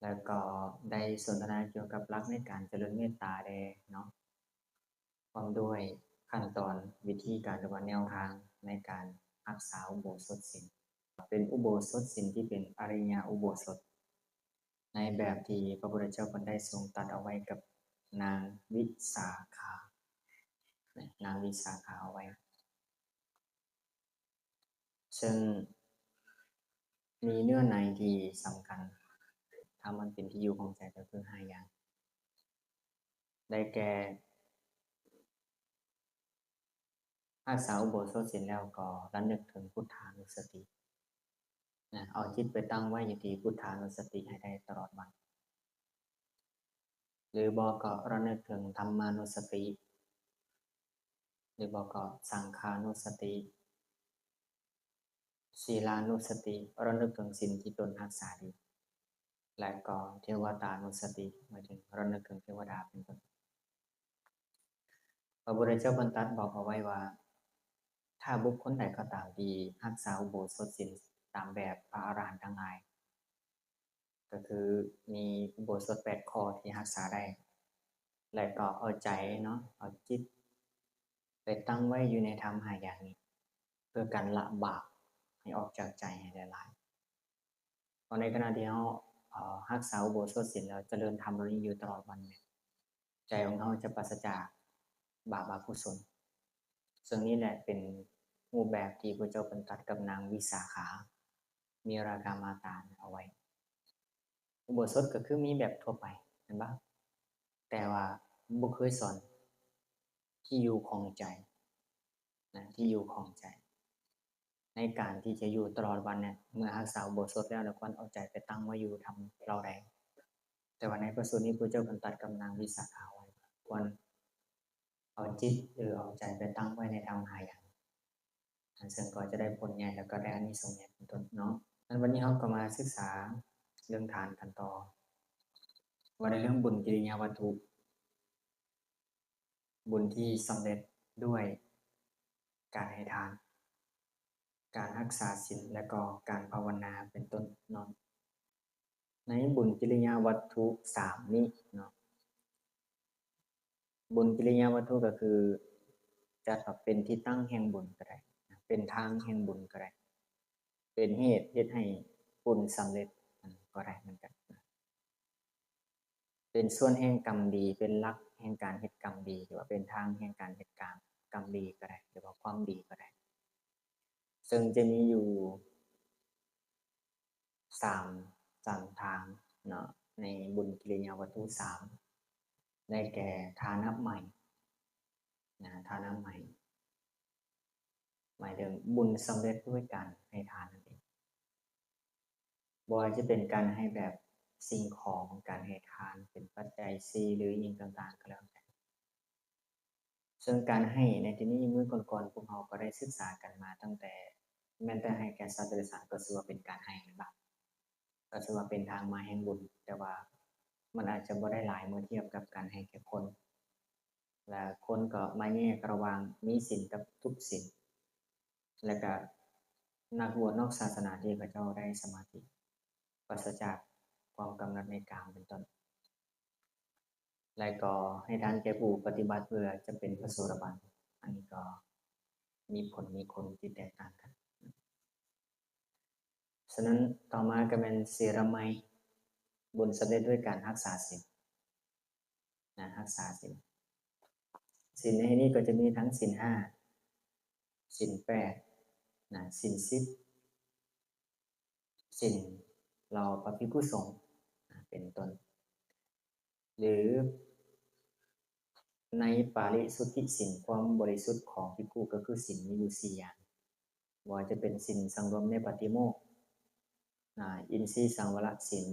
แล้วก็ได้สนทนาเกี่ยวกับหลักในการเจริญเมตตาได้เนาะพร้อมด้วยขั้นตอนวิธีการหรือว่าแนวทางในการรักษาอุโบสถศีลเป็นอุโบสถศีลที่เป็นอริยอุโบสถในแบบที่พระพุทธเจ้าได้ทรงตรัสเอาไว้กับนางวิสาขานางวิสาขาเอาไว้ซึ่งมีเนื้อในที่สำคัญถ้ามันเป็นที่อยู่ของใจก็คือ5อย่างได้แก่รักษาอุโบสถศีลแล้วก็ระลึกถึงพุทธานุสติเอาจิตไปตั้งไว้อยู่ที่พุทธานุสติให้ได้ตลอดวันหรือบอกก็ระลึกถึงธรรมานุสติหรือบอกก็สังขานุสติศีลานุสติระลึกถึงศีลที่ตนรักษาดีและก็เทวตานุสติหมายถึงระลึกถึงเทวดาเป็นต้นพระพุทธเจ้าบรรทัดบอกเอาไว้ว่าถ้าบุคคลใดก็ตามที่รักษาอุโบสถศีลตามแบบพระอรหันต์ทั้งหลายก็คือมีอุโบสถ8ข้อที่รักษาได้และก็เอาใจเนาะเอาจิตไปตั้งไว้อยู่ในธรรม5อย่างนี้เพื่อการละบาปให้ออกจากใจให้ได้หลายเพราะในขณะที่เรารักษาอุโบสถศีลแล้วเจริญธรรมนี้อยู่ตลอดวันเนี่ยใจของเราจะปราศจากบาปอกุศลซึ่งนี่แหละเป็นรูปแบบที่พระเจ้าบรรทัดกับนางวิสาขามีราคามาตาเอาไว้อุโบสถก็คือมีแบบทั่วไปเห็นปะแต่ว่าบุคเคยสอนที่อยู่ของใจนะที่อยู่ของใจในการที่จะอยู่ตลอดวันเนี่ยเมื่อรักษาอุโบสถแล้วเราควรเอาใจไปตั้งไว้อยู่ทำเราใดแต่ว่าในพระสูตรนี้พระเจ้าบรรทัดกับนางวิสาขาไว้ควรเอาจิตหรือเอาใจไปตั้งไว้ในธรรม5อย่างซึ่งก็จะได้ผลใหญ่แล้วก็ได้อานิสงส์ใหญ่เป็นต้นเนาะงั้นวันนี้เราก็มาศึกษาเรื่องทานกันต่อว่าในเรื่องบุญกิริยาวัตถุบุญที่สำเร็จด้วยการให้ทานการรักษาศีลและก็การภาวนาเป็นต้นเนาะในบุญกิริยาวัตถุ3นี้เนาะบุญกิริยาวัตถุก็คือจะเป็นที่ตั้งแห่งบุญก็ได้เป็นทางแห่งบุญก็ได้เป็นเหตุให้บุญสำเร็จก็ได้เหมือนกันเป็นส่วนแห่งกรรมดีเป็นหลักแห่งการเหตุกรรมดีหรือว่าเป็นทางแห่งการเหตุกรรมดีก็ได้หรือว่าความดีก็ได้ซึ่งจะมีอยู่สามทางเนาะในบุญกิริยาวัตถุได้แก่ทานะใหม่ทานะใหม่หมายถึงบุญสำเร็จด้วยการให้ทานนั่นเองบ่ว่าจะเป็นการให้แบบสิ่งของการให้ทานเป็นปัจจัย4หรือยิ่งต่างๆก็แล้วแต่ซึ่งการให้ในที่นี้เมื่อก่อนๆพวกเราก็ได้ศึกษากันมาตั้งแต่แม้แต่ให้แก่สัตว์เดรัจฉานก็ถือว่าเป็นการให้นะครับก็ถือว่าเป็นทางมาแห่งบุญแต่ว่ามันอาจจะบ่ได้หลายเมื่อเทียบกับการให้แก่คนและคนก็มาแยกระหว่างมีศีลกับทุกศีลและก็นักบวชนอกศาสนาที่พระเจ้าได้สมาธิปราศจากความกำหนัดในกามเป็นต้นและก็ให้ทานแก่ผู้ปฏิบัติเพื่อจะเป็นพระโสดาบันอันนี้ก็มีผลมีคนที่แตกต่างกันฉะนั้นต่อมาก็เป็นศีลไมยบุญสำเร็จด้วยการรักษาศีลรักษาศีลศีลในนี้ก็จะมีทั้งศีล5ศีล8ศีล10ศีลเราพระภิกขุสงฆ์เป็นต้นหรือในปาริสุทธิศีลความบริสุทธิ์ของภิกขุก็คือศีลมีอยู่4อย่างว่าจะเป็นศีลสังรวมในปฏิโมกข์อินทรีย์สังวรศีล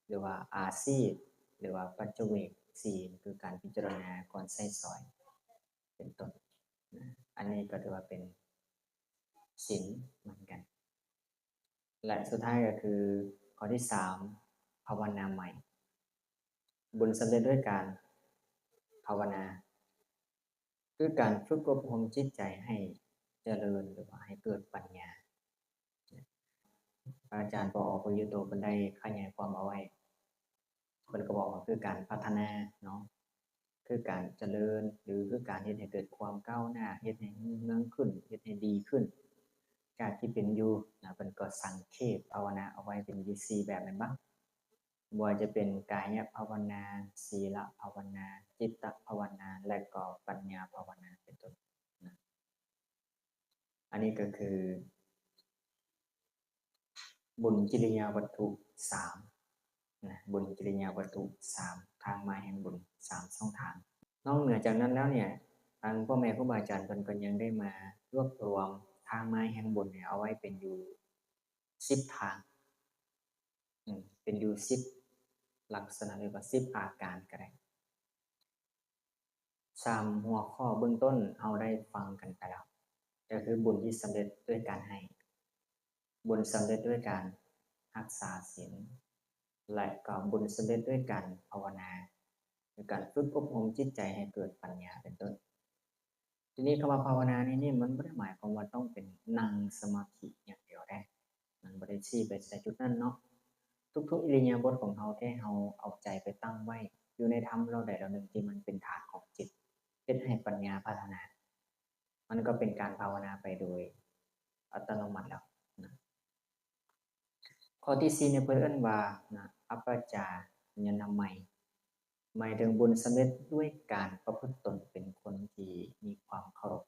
หรือว่าอาซีพหรือว่าปัจเจเวกศีลคือการพิจารณาก่อนใช้สอยเป็นต้นอันนี้ก็ถือว่าเป็นศีลเหมือนกันและสุดท้ายก็คือข้อที่3ภาวนาใหม่บุญสำเร็จด้วยการภาวนาคือการฝึกอบรมจิตใจให้เจริญหรือว่าให้เกิดปัญญาอาจารย์ปอประยุโตเป็นได้ขยายความเอาไว้ เพิ่นก็บอกว่าคือการพัฒนาเนาะคือการเจริญหรือคือการเฮ็ดให้เกิดความก้าวหน้าเฮ็ดให้รุ่งเรืองขึ้นเฮ็ดให้ดีขึ้นจากที่เป็นอยู่เพิ่นก็สังเขปภาวนาเอาไว้เป็นอยู่4แบบแม่นบ่บ่ว่าจะเป็นกายภาวนาศีลภาวนาจิตตภาวนาและก็ปัญญาภาวนาเป็นต้นนะอันนี้ก็คือบุญกิริยาวัตถุ3นะบุญกิริยาวัตถุ3ทางมาแห่งบุญ3ช่องทางนอกเหนือจากนั้นแล้วเนี่ยทางพ่อแม่ครูบาอาจารย์เพิ่นก็ยังได้มารวบรวมทางมาแห่งบุญเนี่ยเอาไว้เป็นอยู่10ทางเป็นอยู่10ลักษณะหรือว่า10อาการก็ได้3หัวข้อเบื้องต้นเราได้ฟังกันไปแล้วก็คือบุญที่สำเร็จด้วยการให้บุญสำเร็จด้วยการรักษาศีลและก็บุญสำเร็จด้วยการภาวนาด้วยการฝึกอบรมจิตใจให้เกิดปัญญาเป็นต้นทีนี้คำว่าภาวนานี่มันไม่ได้หมายความว่าต้องเป็นนั่งสมาธิอย่างเดียวได้มันไม่ได้ชี้ไปใส่จุดนั้นเนาะทุกๆอิริยาบถของเราที่เราเอาใจไปตั้งไว้อยู่ในธรรมเราใดเราหนึ่งที่มันเป็นฐานของจิตเพื่อให้ปัญญาพัฒนามันก็เป็นการภาวนาไปโดยอัตโนมัติแล้วนะข้อที่4เนี่ยเพิ่นเอิ้นว่านะอัปปจาญาณใหม่หมายถึงบุญสำเร็จด้วยการประพฤติตนเป็นคนที่มีความเคารพ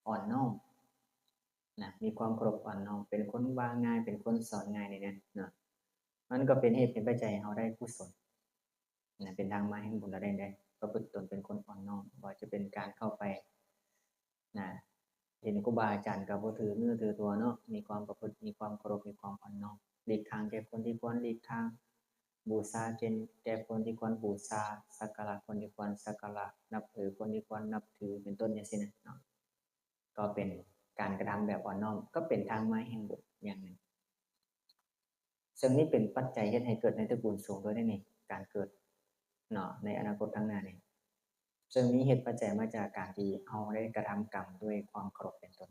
อ่อนน้อมนะมีความเคารพอ่อนน้อมเป็นคนวางง่ายเป็นคนสอนง่ายในนั้นเนาะมันก็เป็นเหตุเป็นปัจจัยให้เราได้กุศลนะเป็นทางมาแห่งบุญเราได้ประพฤติตนเป็นคนอ่อนน้อมบ่จะเป็นการเข้าไปนะเห็นครูบาอาจารย์ก็บ่ถือเนื้อถือตัวเนาะมีความประพฤติมีความเคารพมีความอ่อนน้อมหลีกทางแก่คนที่ควรหลีกทางบูชาแก่คนที่ควรบูชาสักการะคนที่ควรสักการะนับถือคนที่ควรนับถือเป็นต้นจังซี่นะเนาะก็เป็นการกระทำแบบอ่อนน้อมก็เป็นทางมาแห่งบุญอย่างหนึ่งซึ่งนี่เป็นปัจจัยเฮ็ดให้เกิดในตระกูลสูงด้วยนี่การเกิดเนาะในอนาคตข้างหน้านี่ซึ่งมีเหตุปัจจัยมาจากการที่เราได้กระทำกรรมด้วยความเคารพเป็นต้น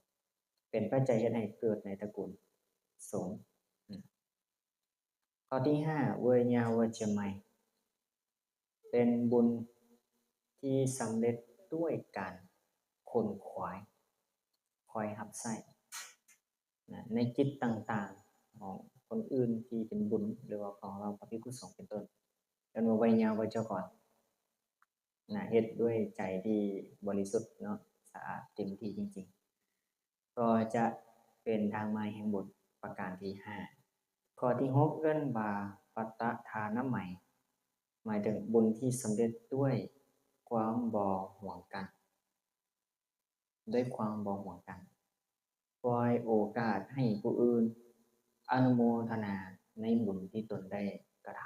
เป็นปัจจัยเฮ็ดให้เกิดในตระกูลสูงข้อที่5เวยาวจไมยเป็นบุญที่สำเร็จด้วยการคนขวายคอยรับใช้ในจิตต่างๆของคนอื่นที่เป็นบุญหรือว่าของเราพระภิกษุสงฆ์เป็นต้นกันว่าเวยาวเจ้าก่อนเฮ็ดด้วยใจที่บริสุทธิ์เนาะสะอาดเต็มที่จริงๆก็จะเป็นทางมาแห่งบุญประการที่5ข้อที่6เอิ้นว่าปัตตทานใหม่หมายถึงบุญที่สำเร็จด้วยความบ่ห่วงกันด้วยความบ่ห่วงกันปล่อยโอกาสให้ผู้อื่นอนุโมทนาในบุญที่ตนได้กระท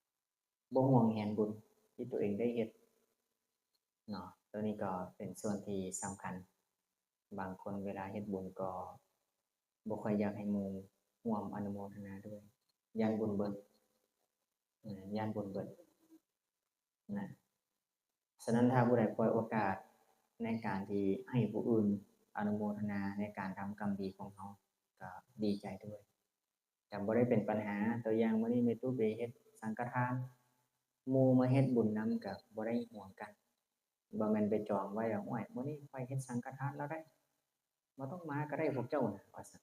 ำบ่ห่วงแหนบุญที่ตัวเองได้เฮ็ดเนาะตัวนี้ก็เป็นส่วนที่สำคัญบางคนเวลาเฮ็ดบุญก็บ่ค่อยอยากให้หมู่ร่วมอนุโมทนาด้วยย้านบุญเบิดย้านบุญเบิดนะฉะนั้นถ้าผู้ใดปล่อยโอกาสในการที่ให้ผู้อื่นอนุโมทนาในการทำกรรมดีของเราก็ดีใจด้วยแต่บ่ได้เป็นปัญหาตัวอย่างมื้อนี้แม่ตู้ไปเฮ็ดสังฆทานหมู่มาเฮ็ดบุญนำก็บ่ได้ห่วงกันบ่แม่นไปจองไว้ว่าโอ้ยมื้อนี้ข้อยเฮ็ดสังฆทานแล้วได้บ่ต้องมาก็ได้พวกเจ้าน่ะว่าซั่น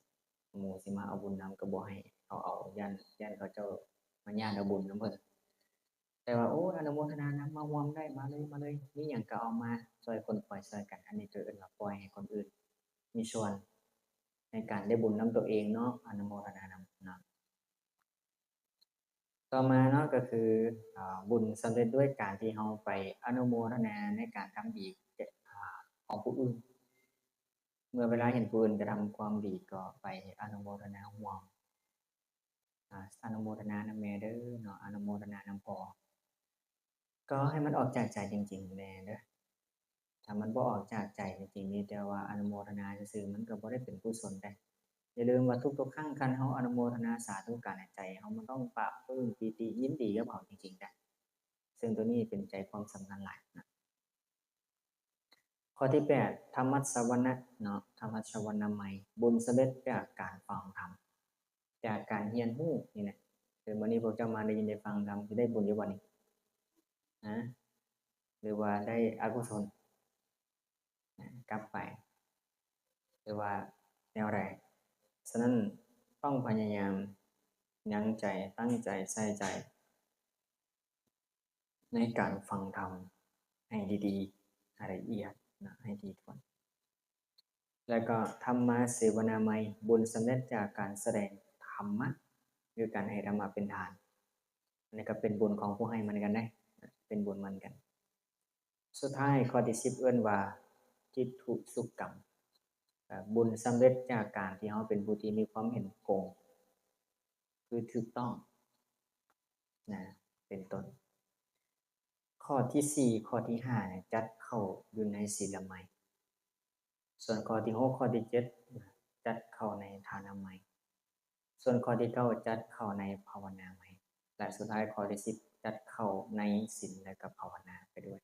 หมู่สิมาเอาบุญนำก็บ่ให้เอาย้านเขาเจ้ามาย้านเอาบุญนำเพิ่นแต่ว่าโอ้อนุโมทนานำมาร่วมได้มาเลยมีหยังก็เอามาช่วยคนปล่อยช่วยกันอันนี้ก็เอิ้นว่าปล่อยให้คนอื่นมีส่วนในการได้บุญนำตัวเองเนาะอนุโมทนานำเนาะต่อมาเนาะก็คือบุญสำเร็จด้วยการที่เราไปอนุโมทนาในการทำดีของผู้อื่นเมื่อเวลาเห็นผู้อื่นกระทำความดีก็ไปอนุโมทนาร่วมอนุโมทนานำแม่เด้อเนาะอนุโมทนานำพ่อก็ให้มันออกจากใจจริงๆแน่เด้อถ้ามันบ่ออกจากใจจริงๆมีแต่ว่าอนุโมทนาซื่อๆมันก็บ่ได้เป็นกุศลได้อย่าลืมว่าทุกๆครั้งคันเราอนุโมทนาสาธุการในใจเรามันต้องปลาบปลื้มปีติยินดีกับเขาจริงๆได้ซึ่งตัวนี้เป็นใจความสำคัญหลายนะข้อที่8ธรรมัสสวนะเนาะธรรมัสสวนะใหม่บุญสำเร็จจากการฟังธรรมจากการเรียนรู้นี่แหละ คือมื้อนี้พวกเจ้ามาได้ยินได้ฟังธรรมสิได้บุญอยู่บ่นี่ฮะหรือว่าได้อกุศลกลับไปหรือว่าแนวใดฉะนั้นต้องพยายามยั้งใจตั้งใจใส่ใจในการฟังธรรมให้ดีๆให้ละเอียดนะให้ดีก่อนแล้วก็ธรรมะเสวนามัยบุญสำเร็จจากการแสดงธรรมะคือการให้ธรรมะเป็นทานอันนี้ก็เป็นบุญของผู้ให้เหมือนกันได้เป็นบุญเหมือนกันสุดท้ายข้อที่10เอิ้นว่าจิตตุสุขกรรมบุญสำเร็จจากการที่เราเป็นผู้ที่มีความเห็นโกงคือถูกต้องนะเป็นต้นข้อที่4ข้อที่5เนี่ยจัดเข้าอยู่ในศีลไมยส่วนข้อที่6ข้อที่7จัดเข้าในทานามัยส่วนข้อที่9จัดเข้าในภาวนาไมยและสุดท้ายข้อที่10จัดเข้าในศีลและก็ภาวนาไปด้วย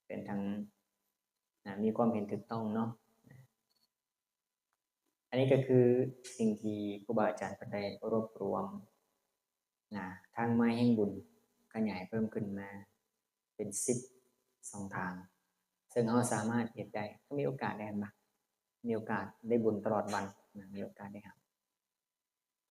เป็นทั้งมีความเห็นถูกต้องเนาะอันนี้ก็คือสิ่งที่ครูบาอาจารย์ได้รวบรวมทางไม้แห่งบุญขยายเพิ่มขึ้นมาเป็น12ทางซึ่งเราสามารถเฮ็ดได้ถ้ามีโอกาสได้มามีโอกาสได้บุญตลอดวันมีโอกาสได้ครับ